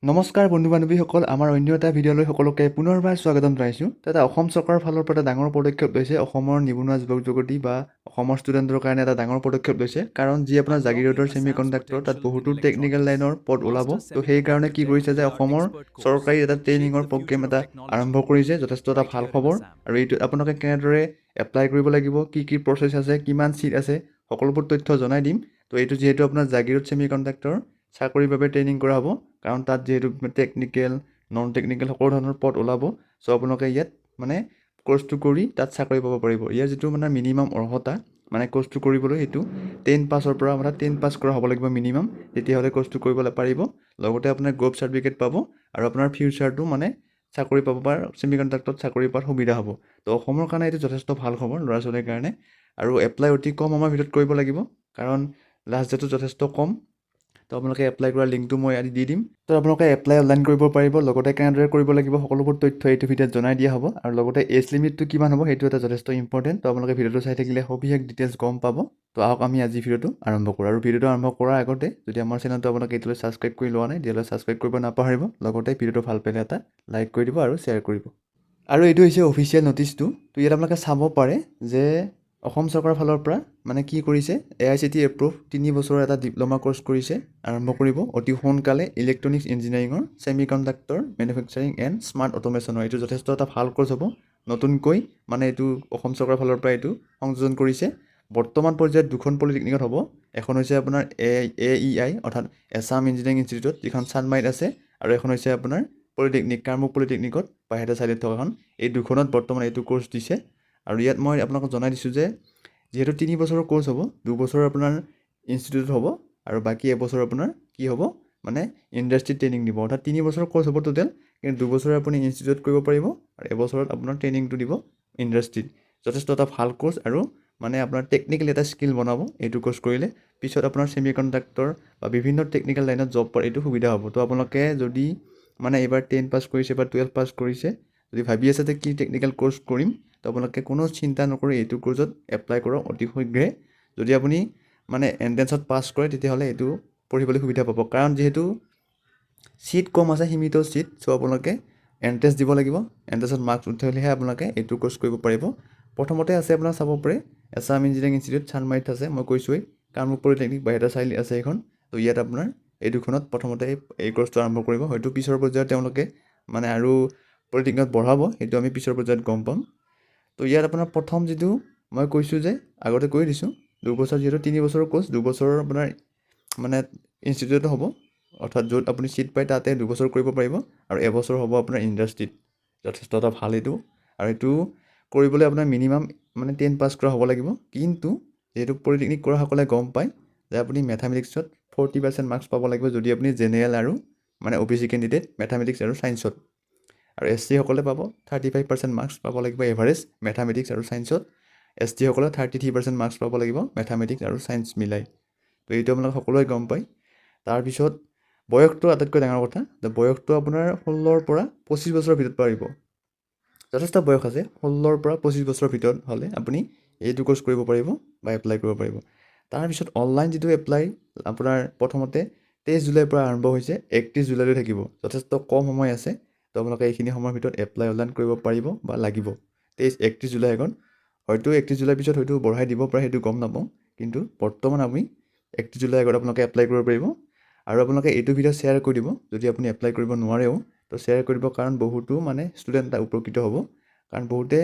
নমস্কাৰ বন্ধু বান্ধৱীসকল, আমাৰ অন্য এটা ভিডিঅ'লৈ সকলোকে পুনৰবাৰ স্বাগতম জনাইছোঁ। এটা অসম চৰকাৰৰ ফালৰ পৰা এটা ডাঙৰ পদক্ষেপ লৈছে। অসমৰ নিবনুৱা যুৱক যুৱতী বা অসমৰ ষ্টুডেণ্টৰ কাৰণে এটা ডাঙৰ পদক্ষেপ লৈছে। কাৰণ যি আপোনাৰ জাগিৰোডৰ ছেমি কণ্ডাক্টৰ, তাত বহুতো টেকনিকেল লাইনৰ পদ ওলাব। তো সেইকাৰণে কি কৰিছে যে অসমৰ চৰকাৰী এটা ট্ৰেইনিঙৰ প্ৰগ্ৰেম এটা আৰম্ভ কৰিছে। যথেষ্ট এটা ভাল খবৰ। আৰু এইটো আপোনালোকে কেনেদৰে এপ্লাই কৰিব লাগিব, কি প্ৰচেছ আছে, কিমান ছিট আছে, সকলোবোৰ তথ্য জনাই দিম। তো এইটো যিহেতু আপোনাৰ জাগিৰোড ছেমি কণ্ডাক্টৰ চাকৰিৰ বাবে ট্ৰেইনিং কৰা হ'ব। কাৰণ তাত যিহেতু টেকনিকেল নন টেকনিকেল সকলো ধৰণৰ পদ ওলাব। চ' আপোনালোকে ইয়াত মানে কোৰ্চটো কৰি তাত চাকৰি পাব পাৰিব। ইয়াৰ যিটো মানে মিনিমাম অৰ্হতা মানে কোৰ্চটো কৰিবলৈ সেইটো 10 পাছৰ পৰা মানে 10 পাছ কৰা হ'ব লাগিব মিনিমাম, তেতিয়াহ'লে কোৰ্চটো কৰিবলৈ পাৰিব। লগতে আপোনাৰ গ্ৰুপ চাৰ্টিফিকেট পাব আৰু আপোনাৰ ফিউচাৰটো মানে চাকৰি পাব বা ছেমি কণ্ডাক্টৰত চাকৰি পোৱাৰ সুবিধা হ'ব। তো অসমৰ কাৰণে এইটো যথেষ্ট ভাল খবৰ ল'ৰা ছোৱালীৰ কাৰণে। আৰু এপ্লাই অতি কম সময়ৰ ভিতৰত কৰিব লাগিব, কাৰণ লাষ্ট ডেটটো যথেষ্ট কম। তো আপোনালোকে এপ্লাই কৰা লিংকটো মই দি দিম। তো আপোনালোকে এপ্লাই অনলাইন কৰিব পাৰিব। লগতে কেনেদৰে কৰিব লাগিব সকলোবোৰ তথ্য এইটো ভিডিঅ'ত জনাই দিয়া হ'ব। আৰু লগতে এজ লিমিটটো কিমান হ'ব সেইটো এটা যথেষ্ট ইম্পৰ্টেণ্ট। তো আপোনালোকে ভিডিঅ'টো চাই থাকিলে সবিশেষ ডিটেইলছ গম পাব। তো আহক আমি আজি ভিডিঅ'টো আৰম্ভ কৰোঁ। আৰু ভিডিঅ'টো আৰম্ভ কৰাৰ আগতে যদি আমাৰ চেনেলটো আপোনালোকে এতিয়ালৈ ছাবস্ক্ৰাইব কৰি লোৱা নাই, তেতিয়াহ'লে ছাবস্ক্ৰাইব কৰিব নাপাহৰিব। লগতে ভিডিঅ'টো ভাল পালে এটা লাইক কৰি দিব আৰু শ্বেয়াৰ কৰিব। আৰু এইটো হৈছে অফিচিয়েল নটিচটো। তো ইয়াত আপোনালোকে চাব পাৰে যে অসম চৰকাৰৰ ফালৰ পৰা মানে কি কৰিছে, AICTE এপ্ৰুভ 3 বছৰৰ এটা ডিপ্ল'মা কোৰ্চ কৰিছে, আৰম্ভ কৰিব অতি সোনকালে ইলেক্ট্ৰনিক্স ইঞ্জিনিয়াৰিঙৰ semiconductor manufacturing and smart অট'মেশ্যনৰ। এইটো যথেষ্ট এটা ভাল কোৰ্চ হ'ব। নতুনকৈ মানে এইটো অসম চৰকাৰৰ ফালৰ পৰা এইটো সংযোজন কৰিছে। বৰ্তমান পৰ্যায়ত দুখন পলিটেকনিকত হ'ব। এখন হৈছে আপোনাৰ AEI অৰ্থাৎ এছাম ইঞ্জিনিয়াৰিং ইনষ্টিটিউট, যিখন চানমাৰীত আছে, আৰু এখন হৈছে আপোনাৰ পলিটেকনিক কামৰূপ পলিটেকনিকত বাহিৰতে চাইডত থকাখন। এই দুখনত বৰ্তমান এইটো কোৰ্চ দিছে। আৰু ইয়াত মই আপোনালোকক জনাই দিছোঁ যে যিহেতু 3 বছৰৰ কোৰ্চ হ'ব, 2 বছৰ আপোনাৰ ইনষ্টিটিউট হ'ব আৰু বাকী এবছৰ আপোনাৰ কি হ'ব মানে ইণ্ডাষ্ট্ৰীত ট্ৰেইনিং দিব। অৰ্থাৎ 3 বছৰৰ কোৰ্চ হ'ব টোটেল, কিন্তু 2 বছৰ আপুনি ইনষ্টিটিউট কৰিব পাৰিব আৰু এবছৰত আপোনাৰ ট্ৰেইনিংটো দিব ইণ্ডাষ্ট্ৰীত। যথেষ্ট এটা ভাল কোৰ্চ আৰু মানে আপোনাৰ টেকনিকেল এটা স্কিল বনাব এইটো কোৰ্চ কৰিলে। পিছত আপোনাৰ ছেমি কণ্ডাক্টৰ বা বিভিন্ন টেকনিকেল লাইনত জব পোৱাৰ এইটো সুবিধা হ'ব। তো আপোনালোকে যদি মানে এইবাৰ 10 পাছ কৰিছে বা 12 পাছ কৰিছে, যদি ভাবি আছে যে কি টেকনিকেল কোৰ্চ কৰিম, তো আপোনালোকে কোনো চিন্তা নকৰি এইটো কোৰ্চত এপ্লাই কৰক অতি শীঘ্ৰে। যদি আপুনি মানে এণ্ট্ৰেঞ্চত পাছ কৰে, তেতিয়াহ'লে এইটো পঢ়িবলৈ সুবিধা পাব। কাৰণ যিহেতু ছিট কম আছে, সীমিত ছিট। চ' আপোনালোকে এণ্ট্ৰেঞ্চ দিব লাগিব। এণ্ট্ৰেঞ্চত মাৰ্কছ উঠালেহে আপোনালোকে এইটো কোৰ্চ কৰিব পাৰিব। প্ৰথমতে আছে আপোনাৰ চাব পাৰে এছাম ইঞ্জিনিয়াৰিং ইনষ্টিটিউট চানমাৰীত আছে, মই কৈছোঁৱেই। কামৰূপ পলিটেকনিক বাহিৰতে চাৰিআলিত আছে এইখন। তো ইয়াত আপোনাৰ এই দুখনত প্ৰথমতে এই কোৰ্চটো আৰম্ভ কৰিব। হয়তো পিছৰ পৰ্যায়ত তেওঁলোকে মানে আৰু পলিটেকনিকত বঢ়াব, সেইটো আমি পিছৰ পৰ্যায়ত গম পাম। তো ইয়াত আপোনাৰ প্ৰথম যিটো মই কৈছোঁ যে আগতে কৈ দিছোঁ, 2 বছৰ যিহেতু 3 বছৰৰ কোৰ্চ, 2 বছৰৰ আপোনাৰ মানে ইনষ্টিটিউট হ'ব, অৰ্থাৎ য'ত আপুনি ছিট পায় তাতে 2 বছৰ কৰিব পাৰিব, আৰু এবছৰ হ'ব আপোনাৰ ইণ্ডাষ্ট্ৰীত। যথেষ্ট এটা ভাল এইটো। আৰু এইটো কৰিবলৈ আপোনাৰ মিনিমাম মানে 10 পাছ কৰা হ'ব লাগিব। কিন্তু যিহেতু পলিটেকনিক কৰাসকলে গম পায় যে আপুনি মেথামেটিক্সত 40% মাৰ্কছ পাব লাগিব, যদি আপুনি জেনেৰেল আৰু মানে OBC কেণ্ডিডেট মেথামেটিক্স আৰু ছায়েন্সত। আৰু SC সকলে পাব 35% মাৰ্কছ পাব লাগিব এভাৰেজ মেথামেটিক্স আৰু ছায়েন্সত। ST সকলে 33% মাৰ্কছ পাব লাগিব মেথামেটিক্স আৰু ছায়েন্স মিলাই। তো এইটো আপোনালোকে সকলোৱে গম পায়। তাৰপিছত বয়সটো আটাইতকৈ ডাঙৰ কথা। বয়সটো আপোনাৰ 16ৰ পৰা 25 বছৰৰ ভিতৰত পাৰিব। যথেষ্ট বয়স আছে, 16ৰ পৰা 25 বছৰৰ ভিতৰত হ'লে আপুনি এইটো কোৰ্চ কৰিব পাৰিব বা এপ্লাই কৰিব পাৰিব। তাৰপিছত অনলাইন যিটো এপ্লাই আপোনাৰ প্ৰথমতে 23 জুলাইৰ পৰা আৰম্ভ হৈছে, 31 জুলাইলৈ থাকিব। যথেষ্ট কম সময় আছে। তো আপোনালোকে এইখিনি সময়ৰ ভিতৰত এপ্লাই অনলাইন কৰিব পাৰিব বা লাগিব। 31 জুলাই আগত, হয়তো 31 জুলাইৰ পিছত হয়তো বঢ়াই দিব পাৰে, সেইটো গম নাপাওঁ। কিন্তু বৰ্তমান আপুনি 31 জুলাই আগত আপোনালোকে এপ্লাই কৰিব পাৰিব। আৰু আপোনালোকে এইটো ভিডিঅ' শ্বেয়াৰ কৰি দিব যদি আপুনি এপ্লাই কৰিব নোৱাৰেও। তো শ্বেয়াৰ কৰিব, কাৰণ বহুতো মানে ষ্টুডেণ্ট এটা উপকৃত হ'ব। কাৰণ বহুতে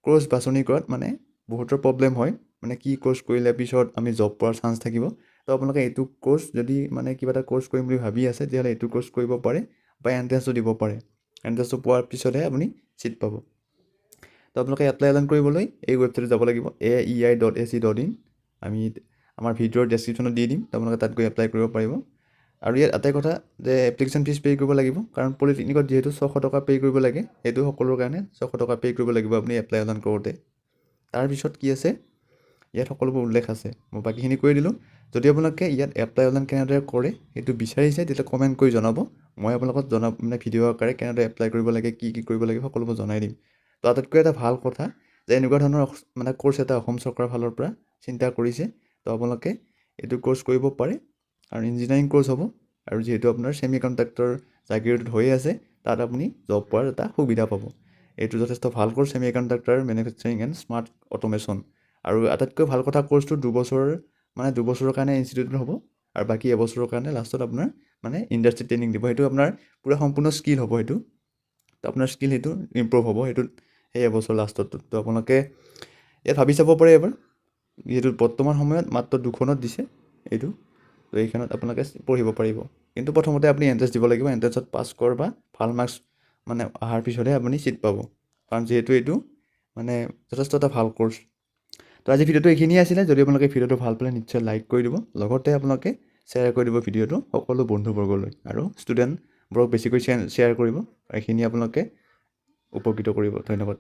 কোৰ্চ বাছনি কৰাত মানে বহুতৰ প্ৰব্লেম হয়, মানে কি কোৰ্চ কৰিলে পিছত আমি জব পোৱাৰ চান্স থাকিব। তো আপোনালোকে এইটো কোৰ্চ যদি মানে কিবা এটা কোৰ্চ কৰিম বুলি ভাবি আছে, তেতিয়াহ'লে এইটো কোৰ্চ কৰিব পাৰে বা এণ্ট্ৰেঞ্চটো দিব পাৰে। এণ্ট্ৰেঞ্চটো পোৱাৰ পিছতহে আপুনি ছিট পাব। তো আপোনালোকে এপ্লাই অনলাইন কৰিবলৈ এই ৱেবছাইটত যাব লাগিব, ai.ac.in। আমি আমাৰ ভিডিঅ'ৰ ডেছক্ৰিপশ্যনত দি দিম, তো আপোনালোকে তাত গৈ এপ্লাই কৰিব পাৰিব। আৰু ইয়াত এটাই কথা যে এপ্লিকেশ্যন ফিজ পে' কৰিব লাগিব, কাৰণ পলিটেকনিকত যিহেতু 600 টকা পে' কৰিব লাগে, সেইটো সকলোৰ কাৰণে 600 টকা পে' কৰিব লাগিব আপুনি এপ্লাই অনলাইন কৰোঁতে। তাৰপিছত কি আছে, ইয়াত সকলোবোৰ উল্লেখ আছে, মই বাকীখিনি কৈ দিলোঁ। যদি আপোনালোকে ইয়াত এপ্লাই অনলাইন কেনেদৰে কৰে সেইটো বিচাৰিছে, তেতিয়া কমেণ্ট কৰি জনাব। মই আপোনালোকক মানে ভিডিঅ' আকাৰে কেনেদৰে এপ্লাই কৰিব লাগে, কি কৰিব লাগে সকলোবোৰ জনাই দিম। তো আটাইতকৈ এটা ভাল কথা যে এনেকুৱা ধৰণৰ মানে কোৰ্চ এটা অসম চৰকাৰৰ ফালৰ পৰা চিন্তা কৰিছে। তো আপোনালোকে এইটো কোৰ্চ কৰিব পাৰে। আৰু ইঞ্জিনিয়াৰিং কোৰ্চ হ'ব, আৰু যিহেতু আপোনাৰ ছেমি কণ্ডাক্টৰ জাগিৰোডত হৈয়ে আছে তাত আপুনি জব পোৱাৰ এটা সুবিধা পাব। এইটো যথেষ্ট ভাল course, semi conductor manufacturing and smart automation. আৰু আটাইতকৈ ভাল কথা কোৰ্ছটো দুবছৰৰ কাৰণে ইনষ্টিটিউট হ'ব, আৰু বাকী এবছৰৰ কাৰণে লাষ্টত আপোনাৰ মানে ইণ্ডাষ্ট্ৰি ট্ৰেইনিং দিব। সেইটো আপোনাৰ পূৰা সম্পূৰ্ণ স্কিল হ'ব, সেইটো তো আপোনাৰ স্কিল সেইটো ইম্প্ৰুভ হ'ব সেইটোত সেই এবছৰ লাষ্টত। তো আপোনালোকে ইয়াত ভাবি চাব পাৰে এবাৰ, যিহেতু বৰ্তমান সময়ত মাত্ৰ 2খনত দিছে এইটো, তো এইখনত আপোনালোকে পঢ়িব পাৰিব। কিন্তু প্ৰথমতে আপুনি এণ্ট্ৰেঞ্চ দিব লাগিব। এণ্ট্ৰেঞ্চত পাছ কৰ বা ভাল মাৰ্কছ মানে অহাৰ পিছতহে আপুনি ছিট পাব, কাৰণ যিহেতু এইটো মানে যথেষ্ট এটা ভাল কোৰ্ছ। তো আজি ভিডিঅ'টো এইখিনিয়ে আছিলে। যদি আপোনালোকে ভিডিঅ'টো ভাল পালে নিশ্চয় লাইক কৰি দিব, লগতে আপোনালোকে শ্বেয়াৰ কৰি দিব ভিডিঅ'টো সকলো বন্ধুবৰ্গলৈ, আৰু ষ্টুডেণ্টবোৰক বেছিকৈ শ্বেয়াৰ কৰিব। এইখিনি আপোনালোকে উপকৃত কৰিব। ধন্যবাদ।